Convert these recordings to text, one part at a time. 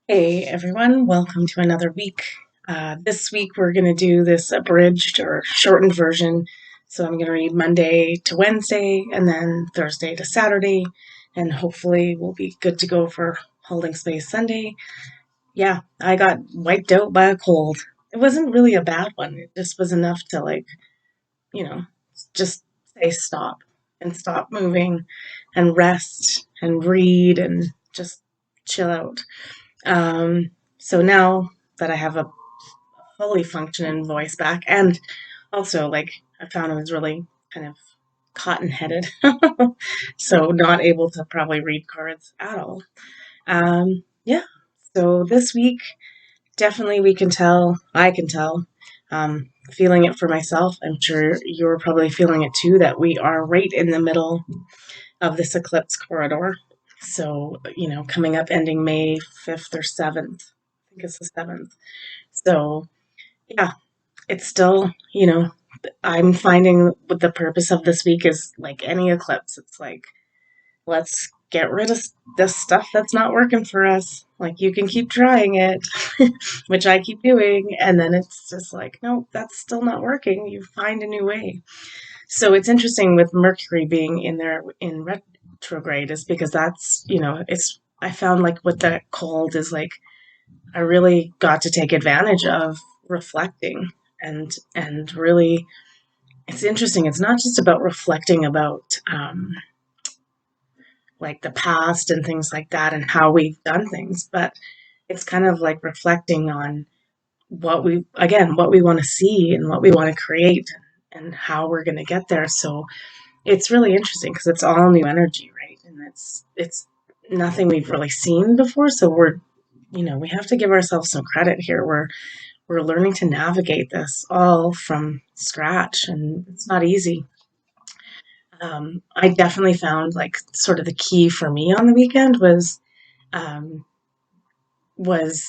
Hey everyone, welcome to another week. This week we're going to do this abridged or shortened version. So I'm going to read Monday to Wednesday and then Thursday to Saturday, and hopefully we'll be good to go for Holding Space Sunday. Yeah, I got wiped out by a cold. It wasn't really a bad one, it just was enough to, you know, just say stop and stop moving and rest and read and just chill out. So now that I have a fully functioning voice back, and also I found I was really kind of cotton-headed, so not able to probably read cards at all. Yeah. So this week, definitely I can tell, feeling it for myself. I'm sure you're probably feeling it too, that we are right in the middle of this eclipse corridor. So, coming up ending May 5th or 7th. I think it's the 7th. So, yeah, it's still, I'm finding what the purpose of this week is like any eclipse. It's like, let's get rid of this stuff that's not working for us. Like, you can keep trying it, which I keep doing. And then it's just like, no, that's still not working. You find a new way. So it's interesting with Mercury being in there in retrograde is because that's, I found like with the cold is like I really got to take advantage of reflecting and really it's interesting. It's not just about reflecting about like the past and things like that and how we've done things, but it's kind of like reflecting on what we want to see and what we want to create and how we're going to get there. So it's really interesting because it's all new energy, right? And it's nothing we've really seen before. So we have to give ourselves some credit here. We're learning to navigate this all from scratch, and it's not easy. I definitely found like sort of the key for me on the weekend um, was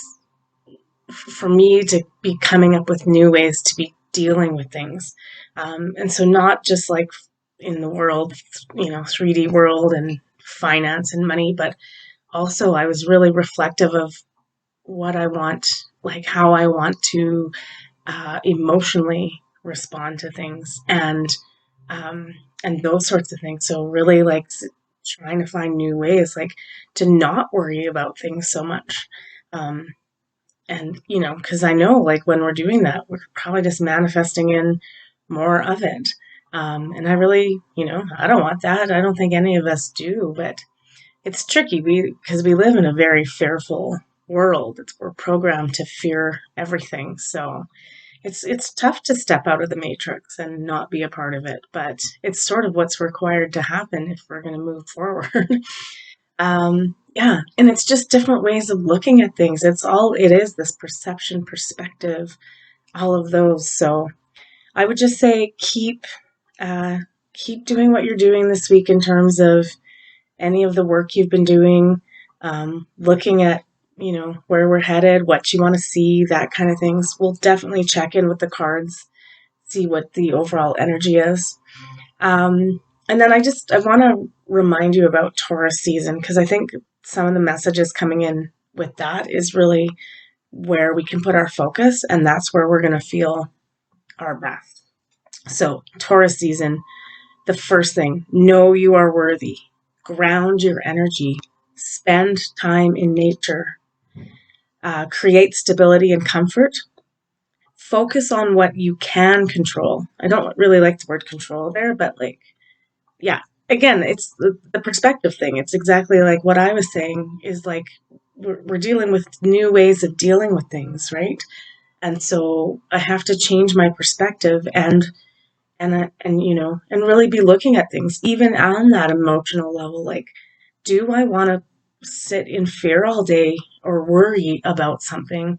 for me to be coming up with new ways to be dealing with things. And so not just like in the world, 3D world and finance and money, but also I was really reflective of what I want, like how I want to emotionally respond to things um, and those sorts of things. So really like trying to find new ways, like to not worry about things so much. Um, and, because I know like when we're doing that, we're probably just manifesting in more of it. And I really, I don't want that. I don't think any of us do, but it's tricky because we live in a very fearful world. We're programmed to fear everything. So it's tough to step out of the matrix and not be a part of it, but it's sort of what's required to happen if we're going to move forward. Yeah, and it's just different ways of looking at things. It is this perception, perspective, all of those. So I would just say uh, keep doing what you're doing this week in terms of any of the work you've been doing, looking at where we're headed, what you want to see, that kind of things. We'll definitely check in with the cards, see what the overall energy is. And then I want to remind you about Taurus season because I think some of the messages coming in with that is really where we can put our focus, and that's where we're going to feel our best. So, Taurus season, the first thing, know you are worthy. Ground your energy. Spend time in nature. Create stability and comfort. Focus on what you can control. I don't really like the word control there, but like, yeah, again, it's the perspective thing. It's exactly like what I was saying is like we're dealing with new ways of dealing with things, right? And so I have to change my perspective and really be looking at things even on that emotional level. Like, do I want to sit in fear all day or worry about something?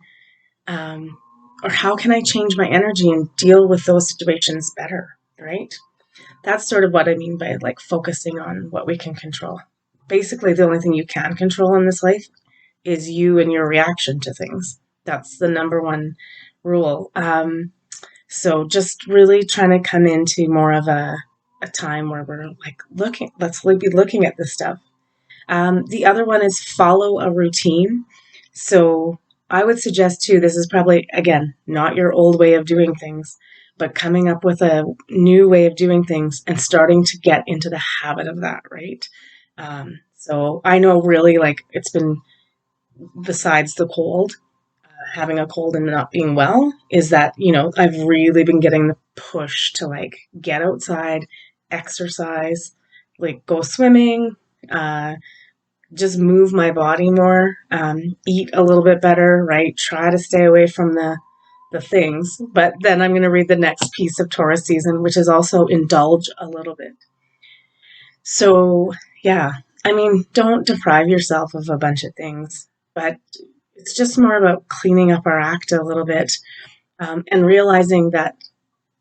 Um, or how can I change my energy and deal with those situations better, right? That's sort of what I mean by like focusing on what we can control. Basically, the only thing you can control in this life is you and your reaction to things. That's the number one rule. So just really trying to come into more of a time where we're like let's really be looking at this stuff. The other one is follow a routine. So I would suggest too, this is probably, again, not your old way of doing things, but coming up with a new way of doing things and starting to get into the habit of that, right? So I know really like it's been, besides the cold, having a cold and not being well, is that, I've really been getting the push to like get outside, exercise, like go swimming, uh, just move my body more, eat a little bit better, right? Try to stay away from the things. But then I'm going to read the next piece of Taurus season, which is also indulge a little bit. So, yeah, I mean, don't deprive yourself of a bunch of things, but it's just more about cleaning up our act a little bit, and realizing that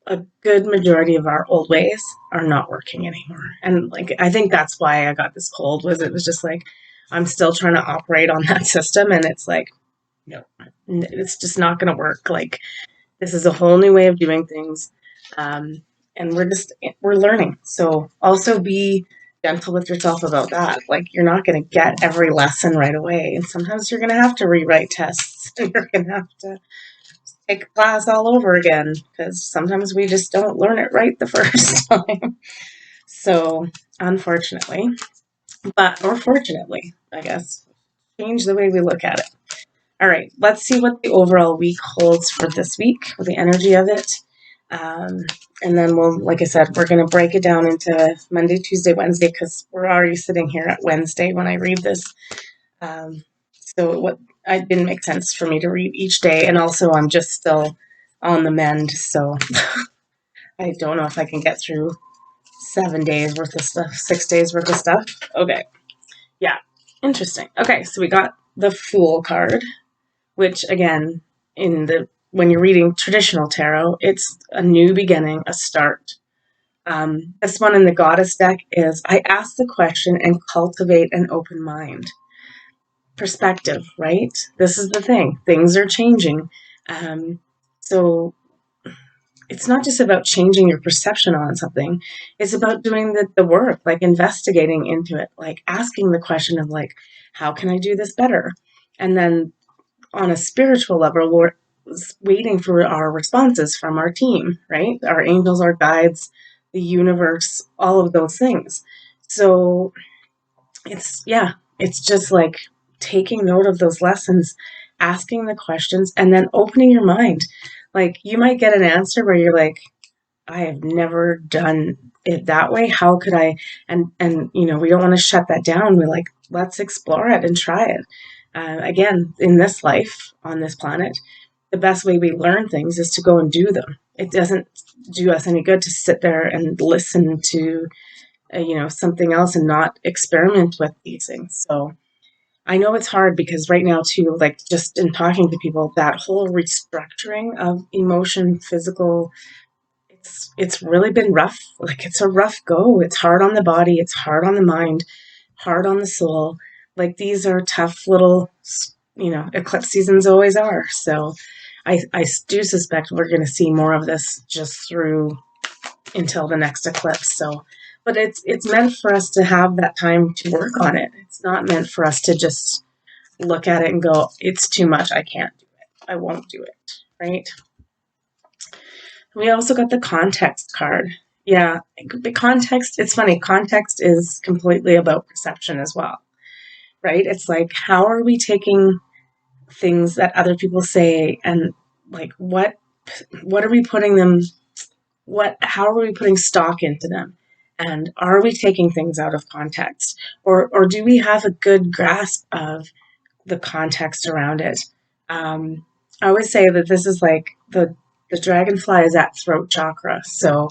a good majority of our old ways are not working anymore. And like, I think that's why I got this cold, was it was just like, I'm still trying to operate on that system. And it's like, no, it's just not going to work. Like, this is a whole new way of doing things. Um, and we're learning. So also be gentle with yourself about that. Like, you're not going to get every lesson right away. And sometimes you're going to have to rewrite tests and you're going to have to take a class all over again because sometimes we just don't learn it right the first time. So, unfortunately, or fortunately, I guess, change the way we look at it. All right, let's see what the overall week holds for this week, the energy of it. Um, and then like I said, we're going to break it down into Monday, Tuesday, Wednesday, because we're already sitting here at Wednesday when I read this. So it didn't make sense for me to read each day. And also, I'm just still on the mend. So I don't know if I can get through 7 days worth of stuff, 6 days worth of stuff. Okay. Yeah. Interesting. Okay. So we got the Fool card, which again, when you're reading traditional tarot, it's a new beginning, a start. This one in the Goddess deck is I ask the question and cultivate an open mind. Perspective, right? This is the thing. Things are changing. So it's not just about changing your perception on something. It's about doing the work, like investigating into it, like asking the question of like, how can I do this better? And then on a spiritual level, we're waiting for our responses from our team, right? Our angels, our guides, the universe, all of those things. So it's just like taking note of those lessons, asking the questions, and then opening your mind. Like, you might get an answer where you're like, I have never done it that way. How could I? And we don't want to shut that down. We're like, let's explore it and try it. Again, in this life, on this planet, the best way we learn things is to go and do them. It doesn't do us any good to sit there and listen to something else and not experiment with these things. So I know it's hard because right now too, like just in talking to people, that whole restructuring of emotion, physical, it's really been rough. Like, it's a rough go. It's hard on the body, it's hard on the mind, hard on the soul. Like, these are tough little, eclipse seasons always are. So I do suspect we're going to see more of this just through until the next eclipse. So, but it's meant for us to have that time to work on it. It's not meant for us to just look at it and go, it's too much. I can't do it. I won't do it. Right. We also got the context card. Yeah, the context, it's funny. Context is completely about perception as well, right? It's like, how are we taking things that other people say and like what are we putting them, how are we putting stock into them? And are we taking things out of context? Or do we have a good grasp of the context around it? I always say that this is like the dragonfly is at throat chakra, so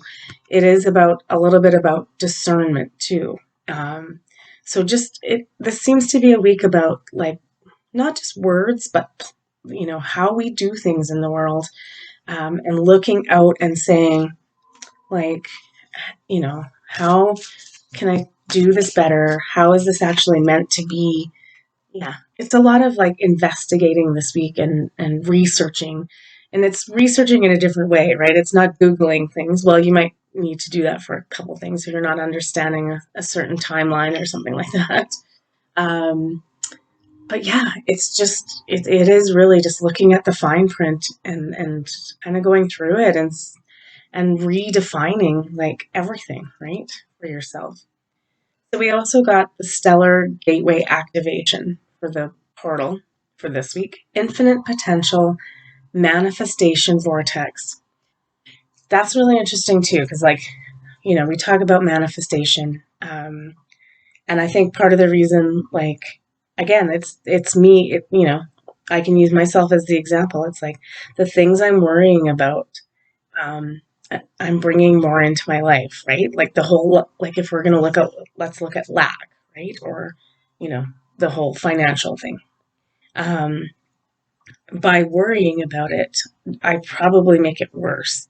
it is about a little bit about discernment too. So this seems to be a week about like not just words, but how we do things in the world, and looking out and saying like, how can I do this better? How is this actually meant to be? Yeah, it's a lot of like investigating this week and researching. And it's researching in a different way, right? It's not Googling things. Well, you might need to do that for a couple things if you're not understanding a certain timeline or something like that. Um, but yeah, it's just it is really just looking at the fine print and kind of going through it and redefining like everything, right, for yourself. So we also got the stellar gateway activation for the portal for this week. Infinite potential manifestation vortex. That's really interesting too, because like, we talk about manifestation. And I think part of the reason, like, again, it's me, I can use myself as the example. It's like the things I'm worrying about, um, I'm bringing more into my life, right? Like the whole, like if we're going to let's look at lack, right? Or, you know, the whole financial thing. Um, by worrying about it, I probably make it worse,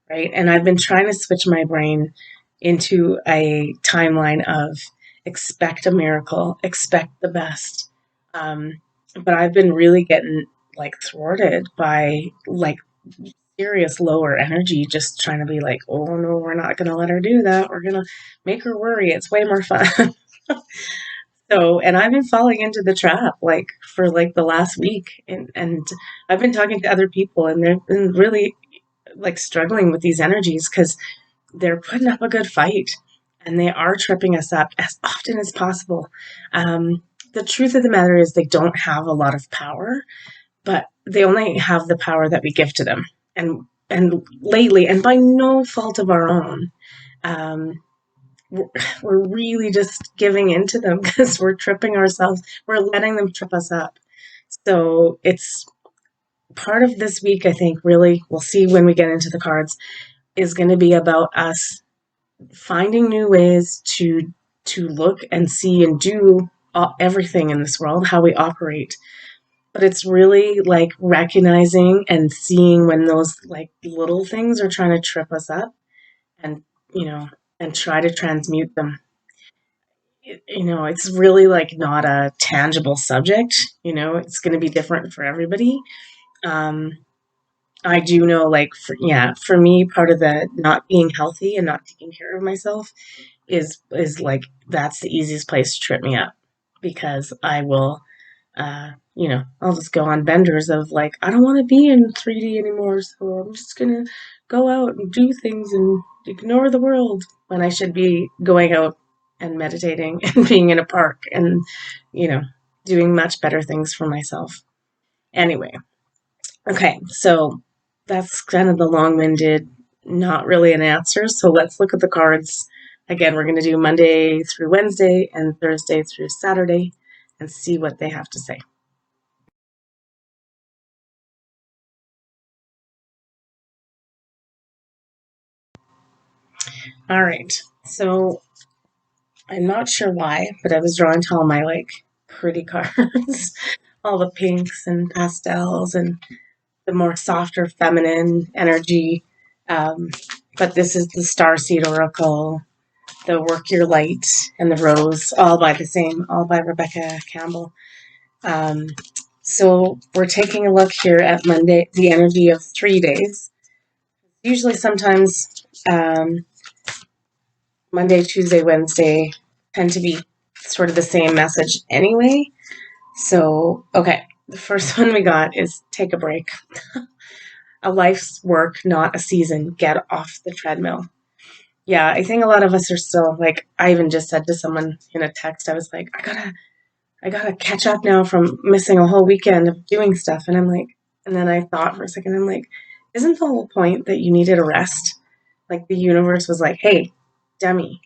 right? And I've been trying to switch my brain into a timeline of expect a miracle, expect the best. Um, but I've been really getting like thwarted by like serious lower energy, just trying to be like, oh no, we're not going to let her do that. We're going to make her worry. It's way more fun. So, and I've been falling into the trap like for like the last week, and I've been talking to other people, and they've been really like struggling with these energies because they're putting up a good fight, and they are tripping us up as often as possible. The truth of the matter is they don't have a lot of power, but they only have the power that we give to them. And lately, and by no fault of our own, um, we're really just giving into them because we're tripping ourselves. We're letting them trip us up. So it's part of this week, I think, really, we'll see when we get into the cards, is going to be about us finding new ways to look and see and do everything in this world, how we operate. But it's really like recognizing and seeing when those like little things are trying to trip us up and, you know, and try to transmute them. It's really like not a tangible subject. It's going to be different for everybody. Um, I do know, like, for me, part of the not being healthy and not taking care of myself is like that's the easiest place to trip me up because I will, I'll just go on benders of like I don't want to be in 3D anymore, so I'm just gonna go out and do things and ignore the world when I should be going out and meditating and being in a park and you know doing much better things for myself. Anyway, okay, so that's kind of the long-winded, not really an answer. So let's look at the cards. Again, we're going to do Monday through Wednesday and Thursday through Saturday and see what they have to say. All right. So I'm not sure why, but I was drawn to all my like pretty cards, all the pinks and pastels and the more softer feminine energy. Um, but this is the Starseed Oracle, the Work Your Light, and the Rose, all by Rebecca Campbell. Um, so we're taking a look here at Monday, the energy of 3 days. Usually, sometimes Monday, Tuesday, Wednesday tend to be sort of the same message anyway. So, okay, the first one we got is take a break. A life's work, not a season. Get off the treadmill. Yeah, I think a lot of us are still like, I even just said to someone in a text, I was like, I gotta catch up now from missing a whole weekend of doing stuff. And I'm like, and then I thought for a second, I'm like, isn't the whole point that you needed a rest? Like the universe was like, hey, dummy,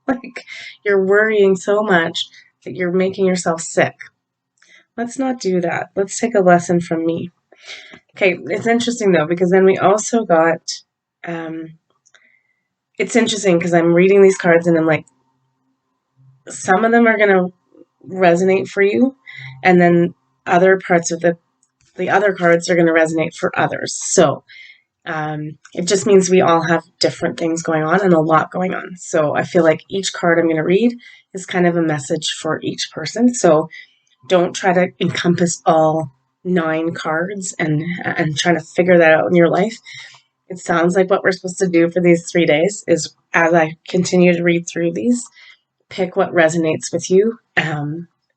like you're worrying so much that you're making yourself sick. Let's not do that. Let's take a lesson from me. Okay, it's interesting though, because then we also got, um, it's interesting because I'm reading these cards and I'm like, some of them are going to resonate for you, and then other parts of the other cards are going to resonate for others. So it just means we all have different things going on and a lot going on. So I feel like each card I'm going to read is kind of a message for each person. So don't try to encompass all 9 cards and try to figure that out in your life. It sounds like what we're supposed to do for these 3 days is as I continue to read through these, pick what resonates with you.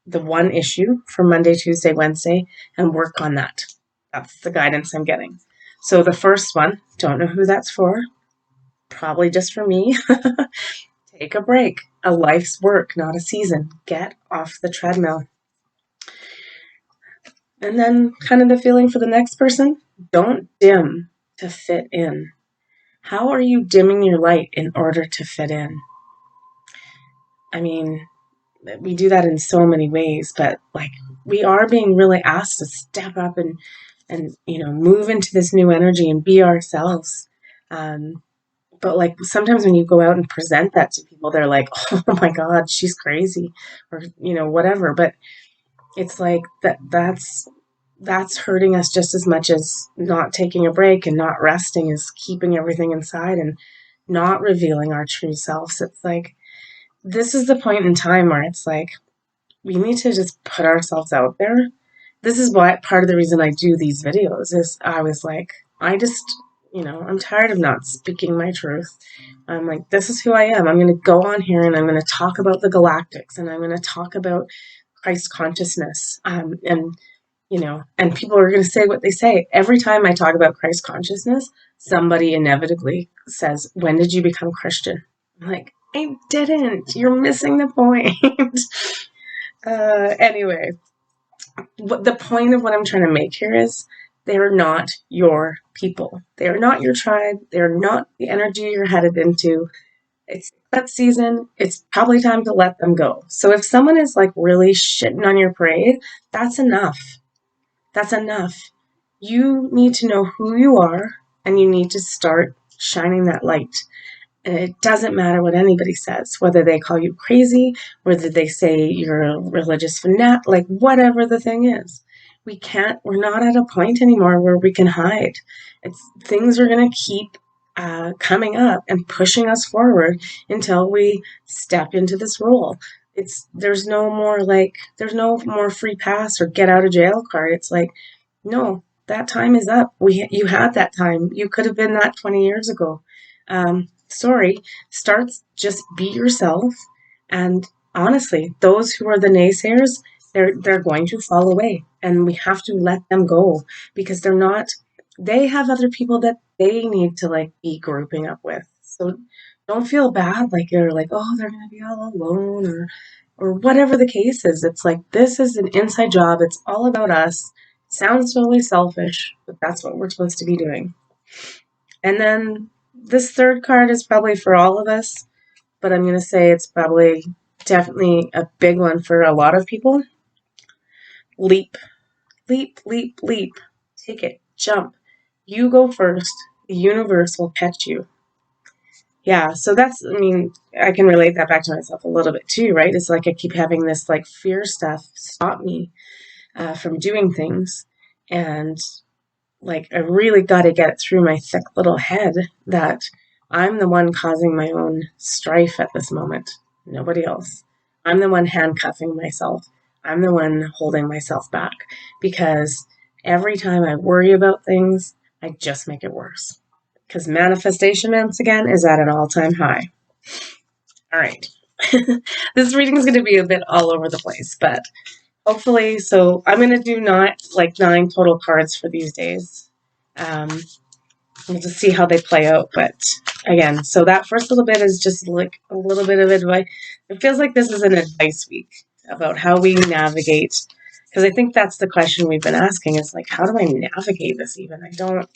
the one issue for Monday, Tuesday, Wednesday, and work on that. That's the guidance I'm getting. So the first one, don't know who that's for, probably just for me. Take a break. A life's work, not a season. Get off the treadmill. And then kind of the feeling for the next person, don't dim to fit in. How are you dimming your light in order to fit in? I mean, we do that in so many ways, but like we are being really asked to step up and move into this new energy and be ourselves. But like sometimes when you go out and present that to people, they're like, "Oh my God, she's crazy," or whatever. But it's like that's hurting us just as much as not taking a break and not resting is keeping everything inside and not revealing our true selves. It's like this is the point in time where it's like we need to just put ourselves out there. This is why part of the reason I do these videos is I was like, I just, I'm tired of not speaking my truth. I'm like, this is who I am. I'm going to go on here and I'm going to talk about the galactics and I'm going to talk about Christ consciousness. And people are going to say what they say. Every time I talk about Christ consciousness, somebody inevitably says, when did you become Christian? I'm like, I didn't. You're missing the point. Anyway, the point of what I'm trying to make here is they're not your people. They're not your tribe. They're not the energy you're headed into. It's that season. It's probably time to let them go. So if someone is like really shitting on your parade, that's enough. That's enough. You need to know who you are and you need to start shining that light. And it doesn't matter what anybody says, whether they call you crazy, whether they say you're a religious fanatic, like whatever the thing is. We're not at a point anymore where we can hide. Things are going to keep coming up and pushing us forward until we step into this role. There's no more free pass or get out of jail card. It's like, no, that time is up. You had that time. You could have been that 20 years ago. Sorry, just be yourself. And honestly, those who are the naysayers, they're going to fall away and we have to let them go because they have other people that they need to like be grouping up with. So don't feel bad like you're like, oh, they're going to be all alone or whatever the case is. It's like, this is an inside job. It's all about us. Sounds totally selfish, but that's what we're supposed to be doing. And then this third card is probably for all of us, but I'm going to say it's probably definitely a big one for a lot of people. Leap, leap, leap, leap. Take it, jump. You go first. The universe will catch you. Yeah, so I can relate that back to myself a little bit too, right? It's like I keep having this like fear stuff stop me from doing things. And like I really got to get it through my thick little head that I'm the one causing my own strife at this moment. Nobody else. I'm the one handcuffing myself. I'm the one holding myself back because every time I worry about things, I just make it worse. Because manifestation, once again, is at an all-time high. All right. This reading is going to be a bit all over the place, but hopefully, so I'm going to do not like 9 total cards for these days. We'll just see how they play out. But again, so that first little bit is just like a little bit of advice. It feels like this is an advice week about how we navigate. Because I think that's the question we've been asking is like, how do I navigate this even? I don't,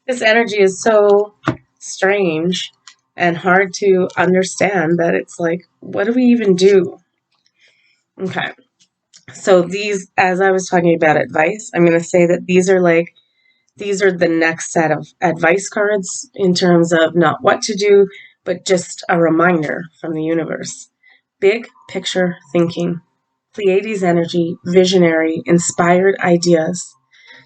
this energy is so strange and hard to understand that it's like, what do we even do? Okay. So these, as I was talking about advice, I'm going to say that these are the next set of advice cards in terms of not what to do, but just a reminder from the universe. Big picture thinking, Pleiades energy, visionary, inspired ideas.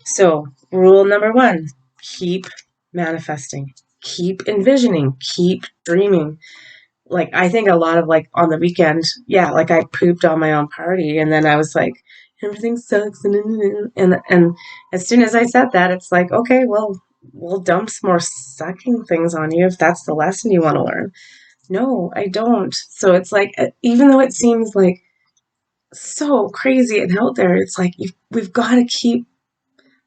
So rule number 1, keep manifesting, keep envisioning, keep dreaming. Like I think a lot of like on the weekend, yeah, like I pooped on my own party and then I was like, everything sucks and as soon as I said that, it's like, okay, well, we'll dump some more sucking things on you if that's the lesson you want to learn. No, I don't. So it's like even though it seems like so crazy and out there. It's like we've got to keep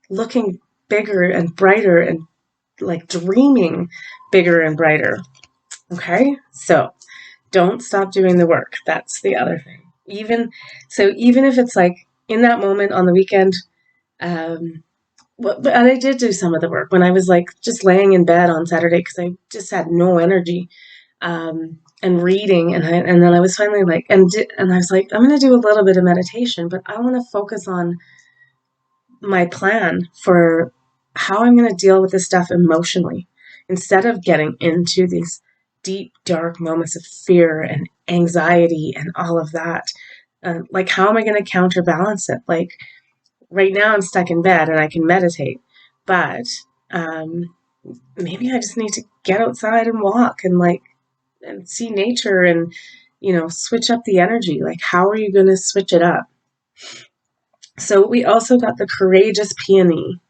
looking bigger and brighter and like dreaming bigger and brighter. Okay? So don't stop doing the work. That's the other thing. Even if it's like in that moment on the weekend, um, and I did do some of the work when I was like just laying in bed on Saturday because I just had no energy, and reading, and then I was finally like, and I was like, I'm going to do a little bit of meditation, but I want to focus on my plan for how I'm going to deal with this stuff emotionally instead of getting into these deep, dark moments of fear and anxiety and all of that. Like, how am I going to counterbalance it? Like, right now I'm stuck in bed and I can meditate, but um, maybe I just need to get outside and walk and like and see nature and switch up the energy. Like, how are you going to switch it up? So we also got the courageous peony.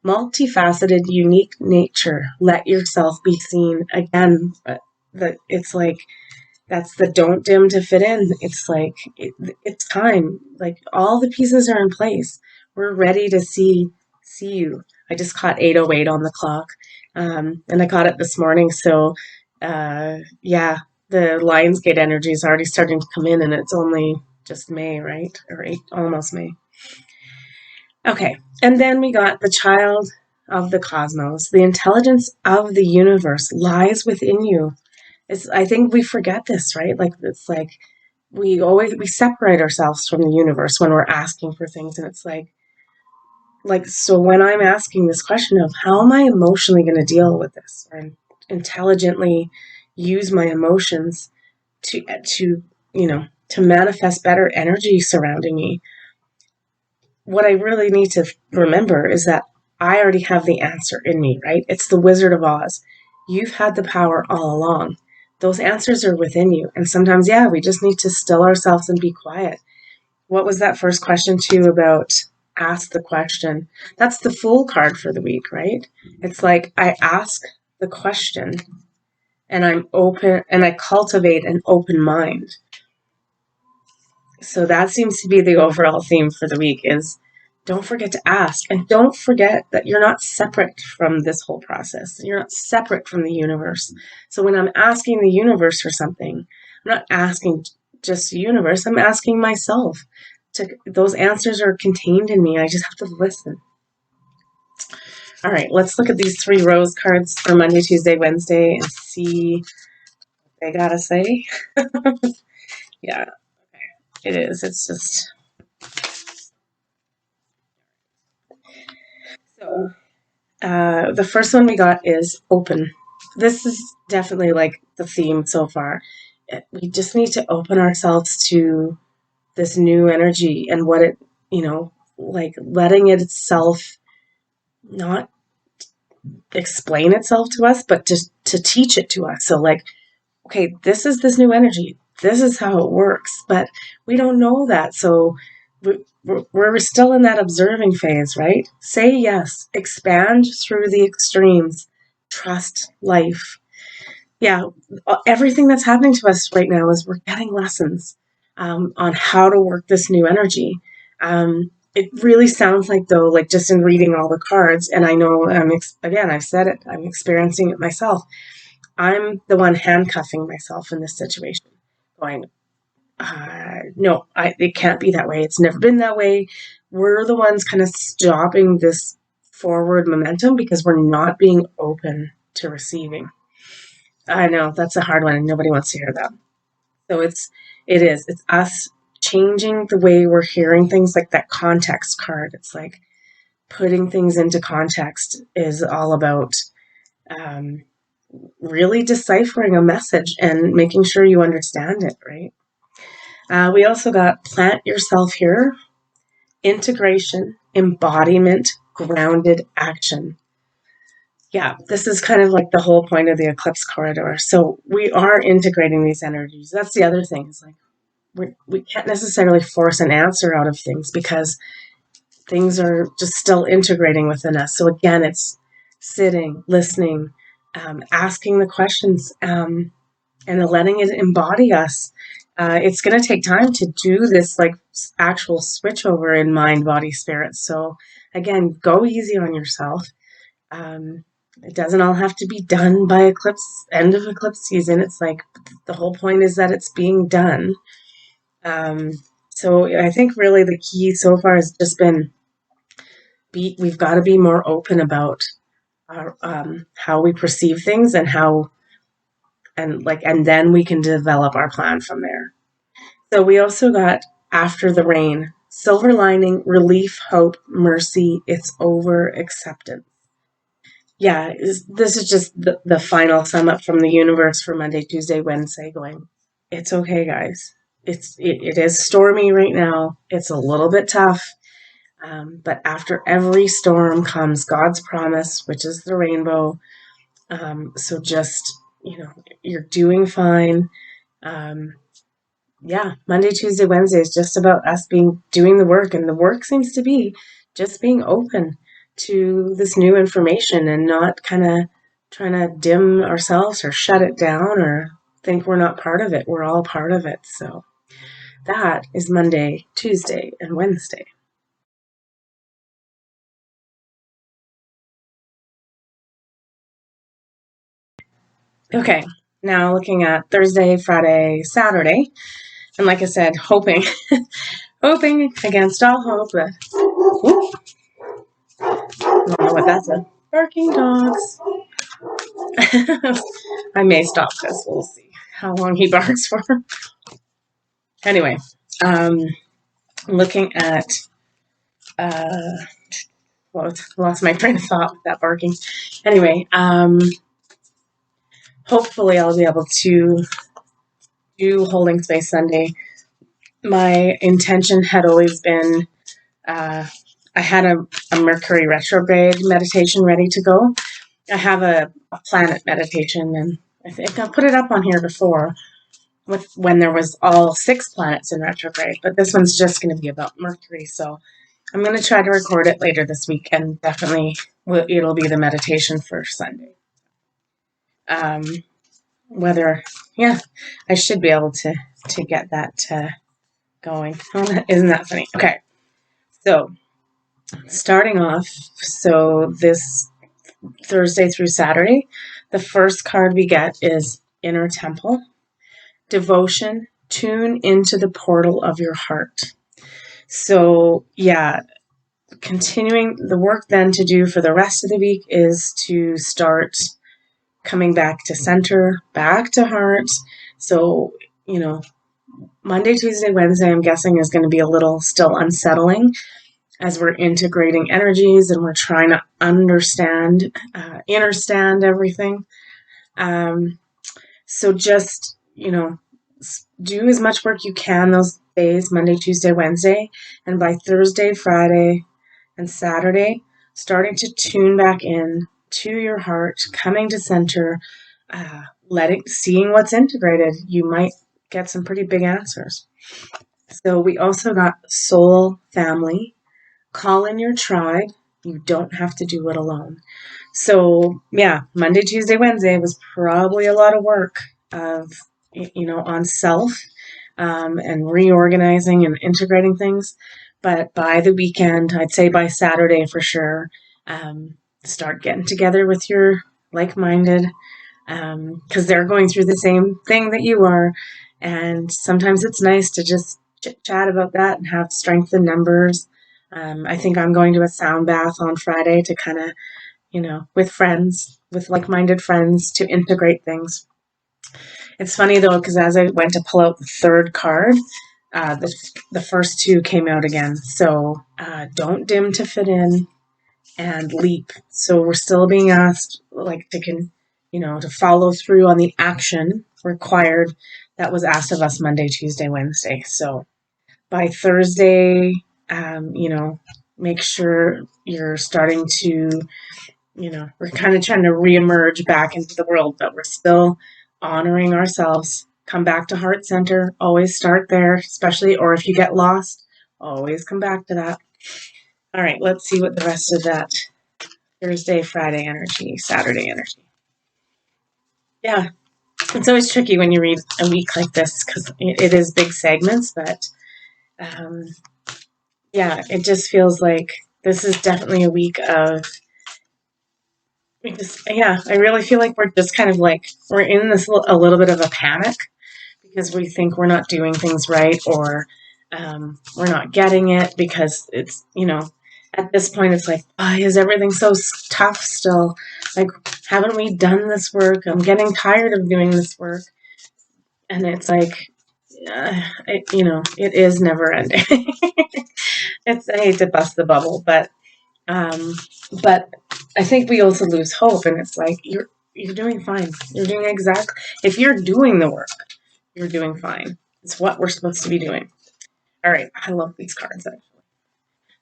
Multifaceted, unique nature. Let yourself be seen. Again, it's like that's the don't dim to fit in. It's like it's time. Like all the pieces are in place. We're ready to see you. I just caught 8:08 on the clock, and I caught it this morning. So, yeah, the Lionsgate energy is already starting to come in, and it's only just May, right? Or almost May. Okay, and then we got the child of the cosmos. The intelligence of the universe lies within you. I think we forget this, right? Like it's like we separate ourselves from the universe when we're asking for things, and it's like so when I'm asking this question of how am I emotionally going to deal with this, or intelligently use my emotions to to manifest better energy surrounding me, what I really need to remember is that I already have the answer in me, right? It's the Wizard of Oz. You've had the power all along. Those answers are within you. And sometimes, yeah, we just need to still ourselves and be quiet. What was that first question too about? Ask the question. That's the Fool card for the week, right? It's like I ask the question and I'm open and I cultivate an open mind. So that seems to be the overall theme for the week is don't forget to ask, and don't forget that you're not separate from this whole process. You're not separate from the universe. So when I'm asking the universe for something, I'm not asking just the universe, I'm asking myself. Those answers are contained in me. I just have to listen. All right, let's look at these 3 rose cards for Monday, Tuesday, Wednesday and see what they gotta say. Yeah, it is. It's just so. The first one we got is open. This is definitely like the theme so far. We just need to open ourselves to this new energy and what it, like letting it itself not explain itself to us, but just to teach it to us. So, like, okay, this is this new energy. This is how it works, but we don't know that. So we're still in that observing phase, right? Say yes, expand through the extremes, trust life. Yeah, everything that's happening to us right now is we're getting lessons on how to work this new energy. It really sounds like, though, like just in reading all the cards, and I know, again, I've said it, I'm experiencing it myself. I'm the one handcuffing myself in this situation, going, no, it can't be that way. It's never been that way. We're the ones kind of stopping this forward momentum because we're not being open to receiving. I know that's a hard one and nobody wants to hear that. So it's us changing the way we're hearing things, like that context card. It's like putting things into context is all about um, really deciphering a message and making sure you understand it, right? We also got plant yourself here, integration, embodiment, grounded action. Yeah, this is kind of like the whole point of the eclipse corridor. So we are integrating these energies. That's the other thing. It's like we can't necessarily force an answer out of things because things are just still integrating within us. So again, it's sitting, listening, asking the questions, and letting it embody us. it's going to take time to do this like actual switch over in mind, body, spirit. So again, go easy on yourself. It doesn't all have to be done by end of eclipse season. It's like the whole point is that it's being done. Um, so I think really the key so far has just been we've got to be more open about how we perceive things and and then we can develop our plan from there. So we also got after the rain, silver lining, relief, hope, mercy, it's over, acceptance. Yeah, this is just the final sum up from the universe for Monday, Tuesday, Wednesday going, it's okay, guys. It is stormy right now. It's a little bit tough. But after every storm comes God's promise, which is the rainbow. So just, you're doing fine. Um, yeah, Monday, Tuesday, Wednesday is just about us doing the work. And the work seems to be just being open to this new information and not kind of trying to dim ourselves or shut it down or think we're not part of it. We're all part of it. So that is Monday, Tuesday, and Wednesday. Okay, now looking at Thursday, Friday, Saturday, and like I said, hoping, hoping against all hope that, whoop, I don't know what that's a, barking dogs. I may stop this, we'll see how long he barks for. Anyway, um, looking at, well, lost my train of thought with that barking. Anyway, hopefully I'll be able to do Holding Space Sunday. My intention had always been, I had a Mercury retrograde meditation ready to go. I have a planet meditation, and I think I put it up on here before with when there was all 6 planets in retrograde, but this one's just going to be about Mercury. So I'm going to try to record it later this week, and definitely it'll be the meditation for Sunday. Um, yeah, I should be able to get that going. Isn't that funny? Okay, so starting off, so this Thursday through Saturday, the first card we get is Inner Temple, Devotion, tune into the portal of your heart. So yeah, continuing the work then to do for the rest of the week is to start coming back to center, back to heart. So, Monday, Tuesday, Wednesday, I'm guessing is going to be a little still unsettling as we're integrating energies and we're trying to understand, understand everything. So just, do as much work you can those days, Monday, Tuesday, Wednesday, and by Thursday, Friday, and Saturday, starting to tune back in to your heart, coming to center, seeing what's integrated, you might get some pretty big answers. So we also got soul family, call in your tribe. You don't have to do it alone. So yeah, Monday, Tuesday, Wednesday was probably a lot of work of, on self, and reorganizing and integrating things. But by the weekend, I'd say by Saturday for sure, start getting together with your like-minded, because they're going through the same thing that you are. And sometimes it's nice to just chit-chat about that and have strength in numbers. I think I'm going to a sound bath on Friday to kind of, with friends, with like-minded friends to integrate things. It's funny though, because as I went to pull out the third card, the first 2 came out again. So don't dim to fit in and leap. So we're still being asked to follow through on the action required that was asked of us Monday, Tuesday, Wednesday. So by Thursday, make sure you're starting to, we're kind of trying to reemerge back into the world, but we're still honoring ourselves. Come back to heart center. Always start there, especially, or if you get lost, always come back to that. All right, let's see what the rest of that Thursday, Friday energy, Saturday energy. Yeah, It's always tricky when you read a week like this because it is big segments, but um, yeah, it just feels like this is definitely a week of. Yeah, I really feel like we're just kind of like we're in this a little bit of a panic because we think we're not doing things right or we're not getting it because it's, at this point it's like, why is everything so tough still? Like, haven't we done this work? I'm getting tired of doing this work. And it's like, it is never ending. I hate to bust the bubble, um, but I think we also lose hope, and it's like you're doing fine. You're doing exactly if you're doing the work, you're doing fine. It's what we're supposed to be doing. All right, I love these cards actually.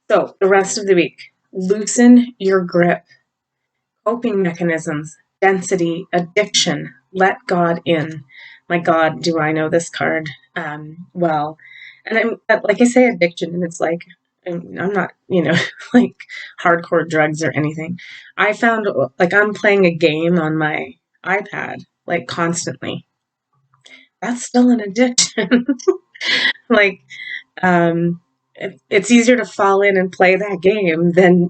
So the rest of the week, loosen your grip. Coping mechanisms, density, addiction, let God in. My God, do I know this card well? And like I say, addiction, and it's like, I'm not, like hardcore drugs or anything. I found like I'm playing a game on my iPad, like constantly. That's still an addiction. Like, it's easier to fall in and play that game than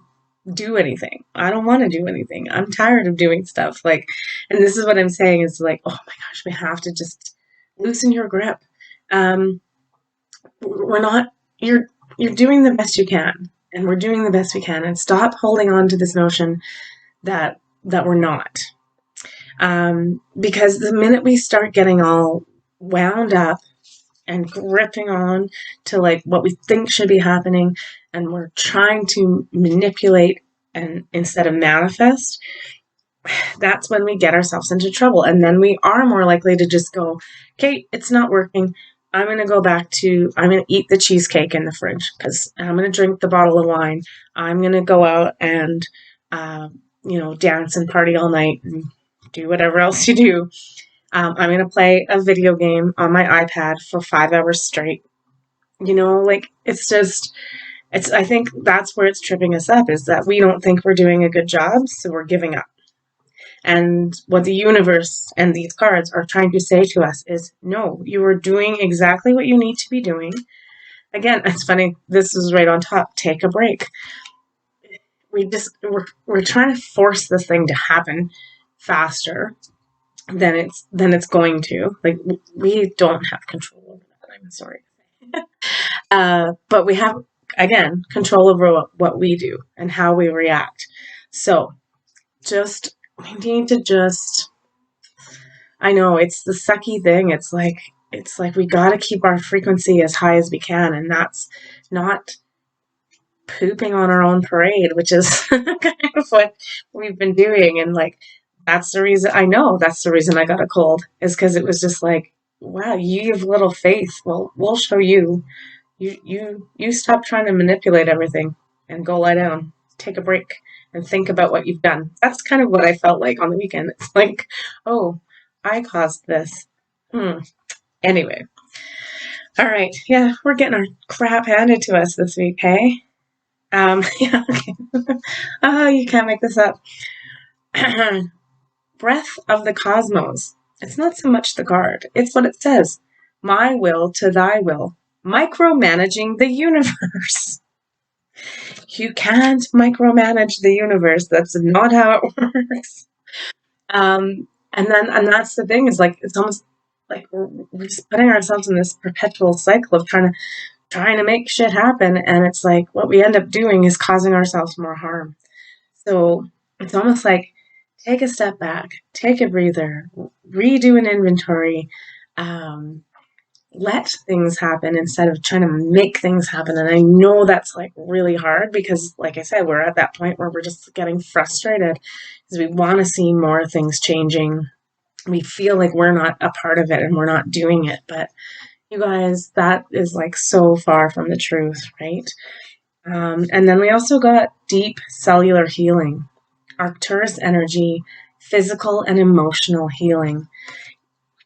do anything. I don't want to do anything. I'm tired of doing stuff. Like, and this is what I'm saying is like, oh my gosh, we have to just loosen your grip. Um, we're not, you're doing the best you can, and we're doing the best we can, and stop holding on to this notion that we're not. Because the minute we start getting all wound up and gripping on to like what we think should be happening, and we're trying to manipulate and instead of manifest, that's when we get ourselves into trouble. And then we are more likely to just go, okay, it's not working. I'm going to go back to, I'm going to eat the cheesecake in the fridge because I'm going to drink the bottle of wine. I'm going to go out and, dance and party all night and do whatever else you do. I'm going to play a video game on my iPad for 5 hours straight. Like I think that's where it's tripping us up is that we don't think we're doing a good job. So we're giving up. And what the universe and these cards are trying to say to us is, no, you are doing exactly what you need to be doing. Again, it's funny. This is right on top. Take a break. We're trying to force this thing to happen faster than it's going to. Like we don't have control over that. I'm sorry. But we have again control over what we do and how we react. So we need to just I know it's the sucky thing. It's like we got to keep our frequency as high as we can, and that's not pooping on our own parade, which is kind of what we've been doing. And like that's the reason I know that's the reason I got a cold is because it was just like, wow, you have little faith. Well, we'll show you. You stop trying to manipulate everything and go lie down, take a break, and think about what you've done. That's kind of what I felt like on the weekend. It's like, oh, I caused this. Anyway, all right, yeah, we're getting our crap handed to us this week, hey? Yeah, okay. Oh, you can't make this up. Breath of the cosmos. It's not so much the card; it's what it says. My will to thy will. Micromanaging the universe. You can't micromanage the universe. That's not how it works. And that's the thing is like it's almost like we're just putting ourselves in this perpetual cycle of trying to make shit happen, and it's like what we end up doing is causing ourselves more harm. So it's almost like take a step back, take a breather, redo an inventory, um, let things happen instead of trying to make things happen. And I know that's like really hard because, like I said, we're at that point where we're just getting frustrated because we want to see more things changing. We feel like we're not a part of it and we're not doing it. But you guys, that is like so far from the truth, right? And then we also got deep cellular healing, Arcturus energy, physical and emotional healing.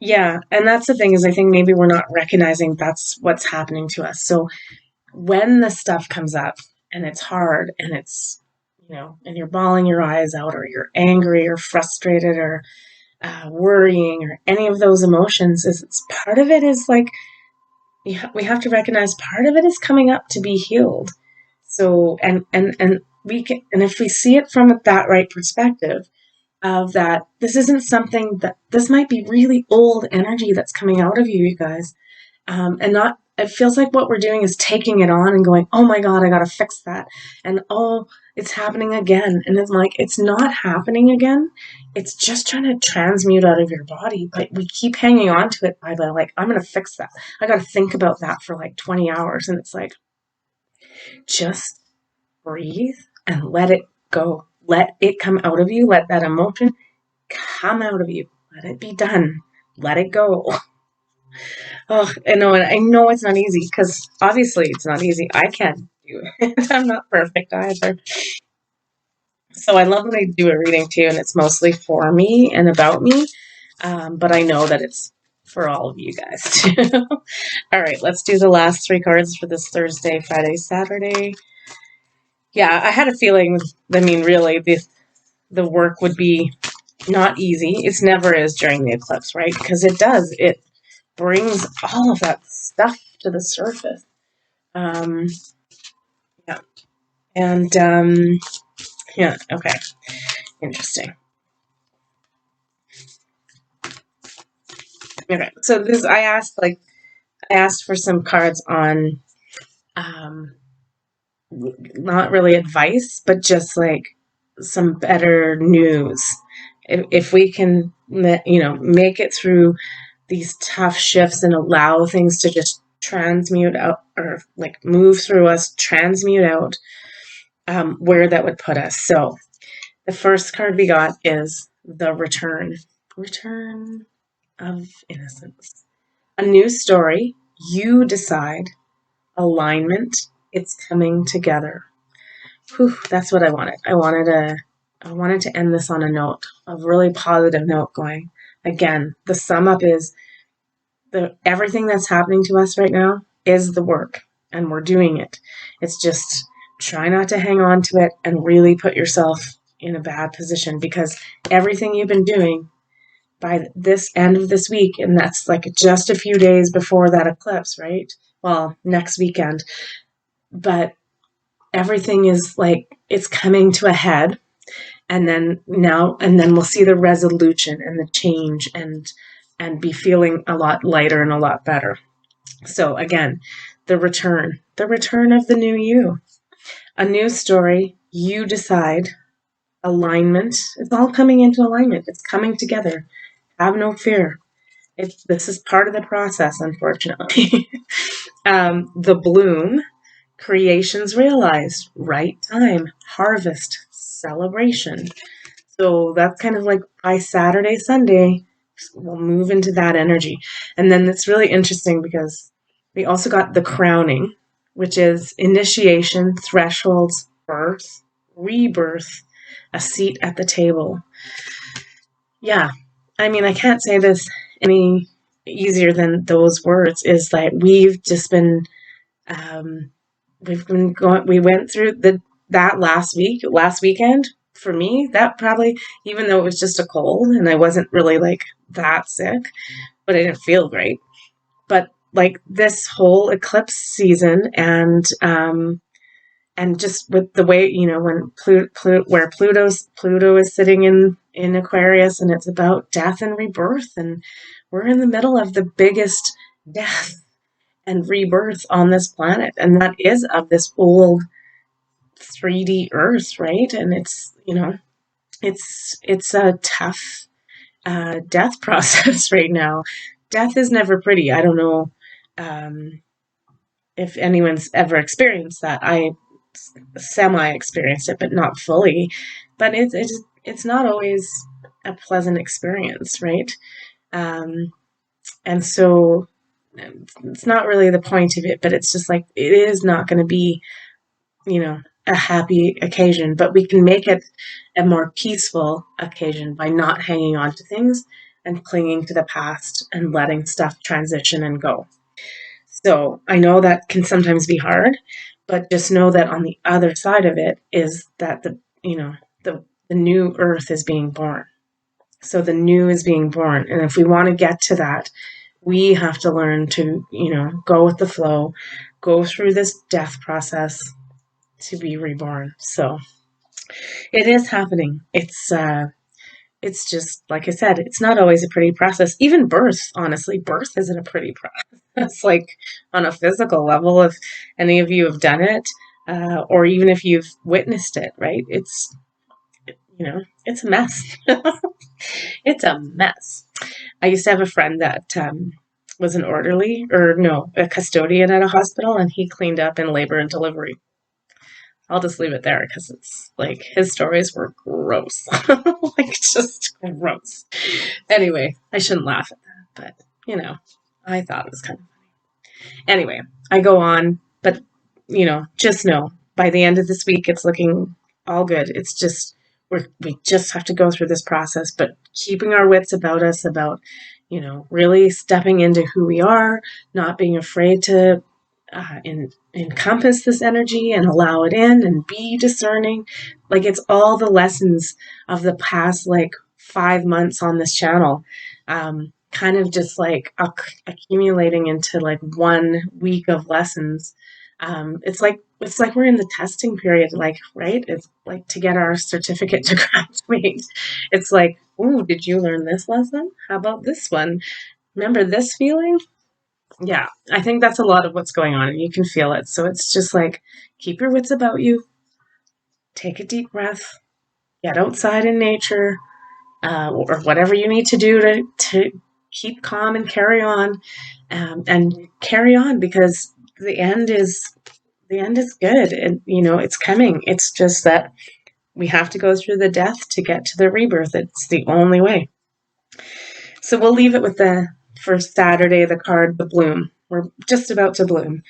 Yeah, and that's the thing is I think maybe we're not recognizing that's what's happening to us. So when the stuff comes up and it's hard and it's and you're bawling your eyes out or you're angry or frustrated or worrying or any of those emotions, is it's part of it is like we have to recognize part of it is coming up to be healed. So and we can, and if we see it from that right perspective of that, this isn't something that this might be really old energy that's coming out of you, you guys, and not. It feels like what we're doing is taking it on and going, oh my God, I got to fix that. And oh, it's happening again. And it's like, it's not happening again. It's just trying to transmute out of your body. But we keep hanging on to it by like, I'm going to fix that. I got to think about that for like 20 hours. And it's like, just breathe and let it go. Let it come out of you. Let that emotion come out of you. Let it be done. Let it go. Oh, I know it's not easy because obviously it's not easy. I can't do it. I'm not perfect either. So I love when I do a reading too, and it's mostly for me and about me. But I know that it's for all of you guys too. All right, let's do the last three cards for this Thursday, Friday, Saturday. Yeah, I had a feeling. I mean, really, the work would be not easy. It's never is during the eclipse, right? Because it does. It brings all of that stuff to the surface. Um, yeah. And yeah, okay. Interesting. Okay. So this I asked for some cards on um not really advice, but just like some better news. If we can make it through these tough shifts and allow things to just transmute out or like move through us, transmute out, where that would put us. So the first card we got is the return. Return of innocence. A new story. You decide. Alignment. It's coming together. Whew, that's what I wanted. I wanted to end this on a note, a really positive note going. Again, the sum up is everything that's happening to us right now is the work, and we're doing it. It's just try not to hang on to it and really put yourself in a bad position, because everything you've been doing by this end of this week, and that's like just a few days before that eclipse, right? Well, next weekend, but everything is like it's coming to a head, and then we'll see the resolution and the change, and be feeling a lot lighter and a lot better. So again, the return of the new you, a new story. You decide. Alignment. It's all coming into alignment. It's coming together. Have no fear. This is part of the process, unfortunately. The bloom. Creations realized. Right time. Harvest. Celebration. So that's kind of like by Saturday, Sunday, we'll move into that energy. And then it's really interesting because we also got the crowning, which is initiation, thresholds, birth, rebirth, a seat at the table. Yeah, I mean, I can't say this any easier than those words. Is like um, we've been going. We went through that last weekend. For me, that probably, even though it was just a cold and I wasn't really like that sick, but I didn't feel great. But like this whole eclipse season, and just with the way, when where Pluto is sitting in Aquarius, and it's about death and rebirth, and we're in the middle of the biggest death and rebirth on this planet, and that is of this old 3D Earth, right? And it's a tough death process right now. Death is never pretty. I don't know um, if anyone's ever experienced that. I semi experienced it, but not fully. But it's not always a pleasant experience, right? Um, and so it's not really the point of it, but it's just like it is not going to be, a happy occasion, but we can make it a more peaceful occasion by not hanging on to things and clinging to the past and letting stuff transition and go. So I know that can sometimes be hard, but just know that on the other side of it is that the new earth is being born. So the new is being born. And if we want to get to that, we have to learn to, go with the flow, go through this death process to be reborn. So it is happening. It's just, like I said, it's not always a pretty process. Even birth, honestly, birth isn't a pretty process. It's like on a physical level, if any of you have done it, or even if you've witnessed it, right? It's a mess. It's a mess. I used to have a friend that was an orderly, or no, a custodian at a hospital, and he cleaned up in labor and delivery. I'll just leave it there because it's like his stories were gross. Like, just gross. Anyway, I shouldn't laugh at that, but I thought it was kind of funny. Anyway, I go on, but just know by the end of this week, it's looking all good. It's just we just have to go through this process, but keeping our wits about us, about really stepping into who we are, not being afraid to encompass this energy and allow it in and be discerning. Like, it's all the lessons of the past, like 5 months on this channel, kind of just like accumulating into like 1 week of lessons. It's like we're in the testing period, like, right? It's like to get our certificate to graduate. It's like, oh, did you learn this lesson? How about this one? Remember this feeling? Yeah, I think that's a lot of what's going on, and you can feel it. So it's just like, keep your wits about you, take a deep breath, get outside in nature, or whatever you need to do to keep calm and carry on, because the end is good, and it's coming. It's just that we have to go through the death to get to the rebirth. It's the only way. So we'll leave it with the first Saturday, the card, the bloom. We're just about to bloom.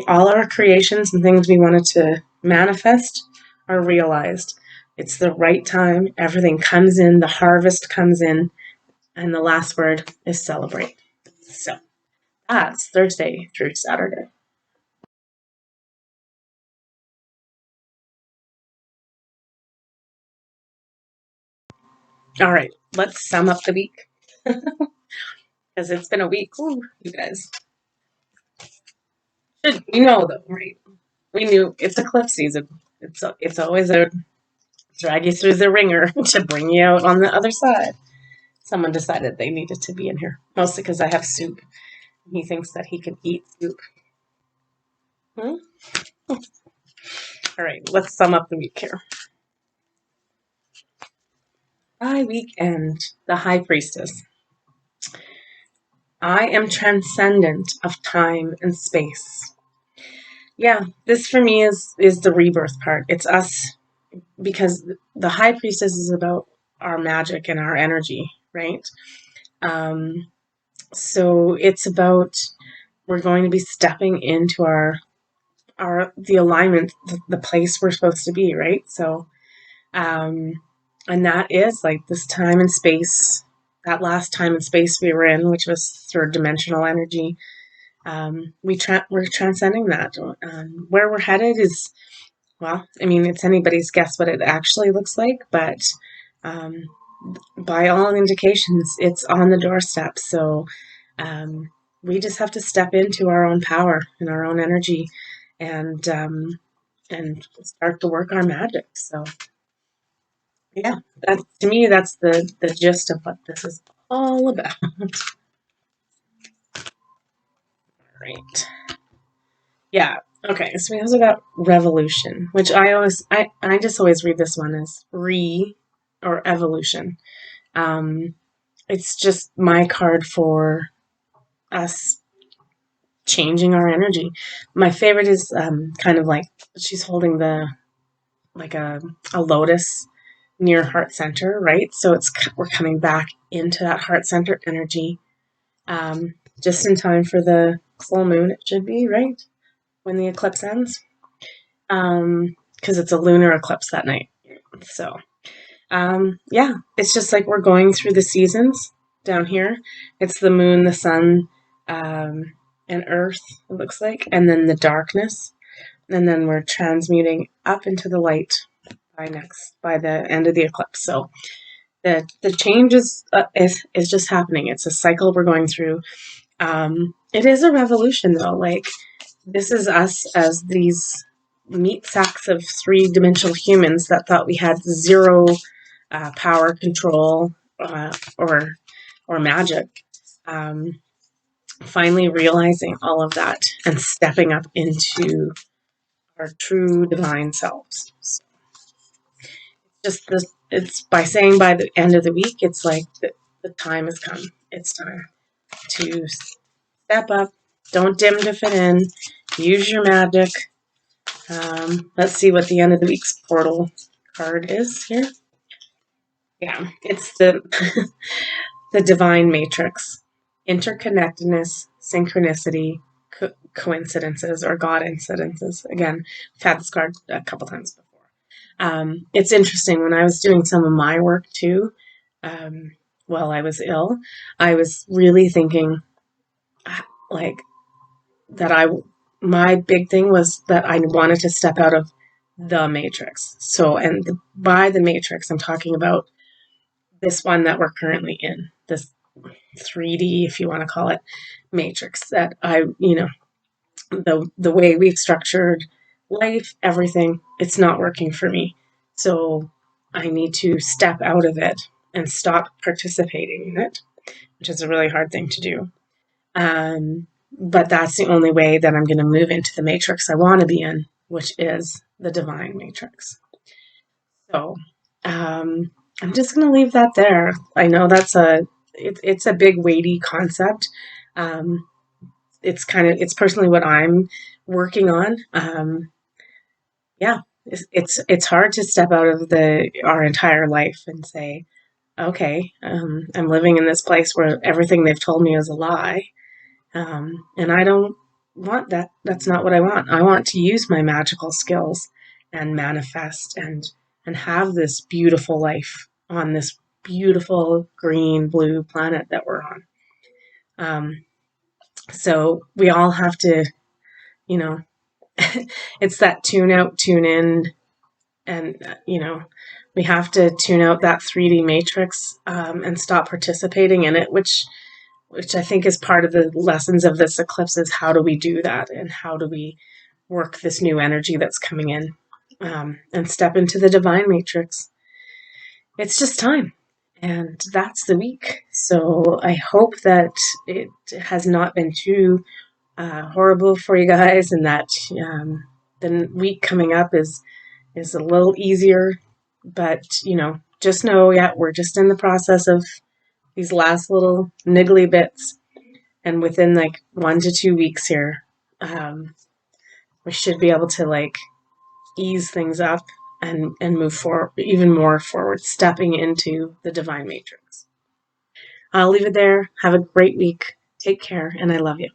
All our creations and things we wanted to manifest are realized. It's the right time. Everything comes in. The harvest comes in. And the last word is celebrate. So that's Thursday through Saturday. All right, let's sum up the week. Because it's been a week. Ooh, you guys. Though, right? We knew it's eclipse season. It's always a drag you through the ringer to bring you out on the other side. Someone decided they needed to be in here, mostly because I have soup. He thinks that he can eat soup. Hmm? All right, let's sum up the week here. High weekend, the High Priestess. I am transcendent of time and space. Yeah, this for me is the rebirth part. It's us, because the High Priestess is about our magic and our energy, right? So it's about, we're going to be stepping into the alignment, the place we're supposed to be, right? So, and that is like this time and space, that last time and space we were in, which was third dimensional energy. We're transcending that. Where we're headed is, well, I mean, it's anybody's guess what it actually looks like, but um, by all indications, it's on the doorstep. So we just have to step into our own power and our own energy, and start to work our magic. So yeah, to me, that's the gist of what this is all about. Right. Yeah. Okay. So we also got revolution, which I just always read this one as or evolution. Um, it's just my card for us changing our energy. My favorite is kind of like she's holding like a lotus near heart center, right? So we're coming back into that heart center energy, just in time for the full moon. It should be right when the eclipse ends, because it's a lunar eclipse that night. So yeah, it's just like we're going through the seasons down here. It's the moon, the sun, and earth, it looks like, and then the darkness. And then we're transmuting up into the light by the end of the eclipse. So the change is just happening. It's a cycle we're going through. It is a revolution, though. Like, this is us as these meat sacks of three-dimensional humans that thought we had zero power, control, or magic. Finally realizing all of that and stepping up into our true divine selves. So just this, it's by saying by the end of the week, it's like the time has come. It's time to step up. Don't dim to fit in. Use your magic. Let's see what the end of the week's portal card is here. Yeah, it's the the divine matrix. Interconnectedness, synchronicity, coincidences, or God incidences. Again, I've had this card a couple times before. It's interesting. When I was doing some of my work too, while I was ill, I was really thinking like that my big thing was that I wanted to step out of the matrix. So, and by the matrix, I'm talking about this one that we're currently in, this 3D, if you want to call it, matrix that the way we've structured life, everything, it's not working for me. So I need to step out of it and stop participating in it, which is a really hard thing to do. But that's the only way that I'm going to move into the matrix I want to be in, which is the divine matrix. So I'm just going to leave that there. I know it's a big weighty concept. It's personally what I'm working on. Yeah, it's hard to step out of our entire life and say, okay, I'm living in this place where everything they've told me is a lie. And I don't want that. That's not what I want. I want to use my magical skills and manifest and have this beautiful life on this beautiful green blue planet that we're on. So we all have to, you know, it's that tune out, tune in, and we have to tune out that 3D matrix and stop participating in it, which I think is part of the lessons of this eclipse is how do we do that and how do we work this new energy that's coming in and step into the divine matrix. It's just time. And that's the week. So I hope that it has not been too horrible for you guys and that the week coming up is a little easier. But, just know, we're just in the process of these last little niggly bits. And within like 1 to 2 weeks here, we should be able to ease things up and move forward, even more forward, stepping into the divine matrix. I'll leave it there. Have a great week. Take care, and I love you.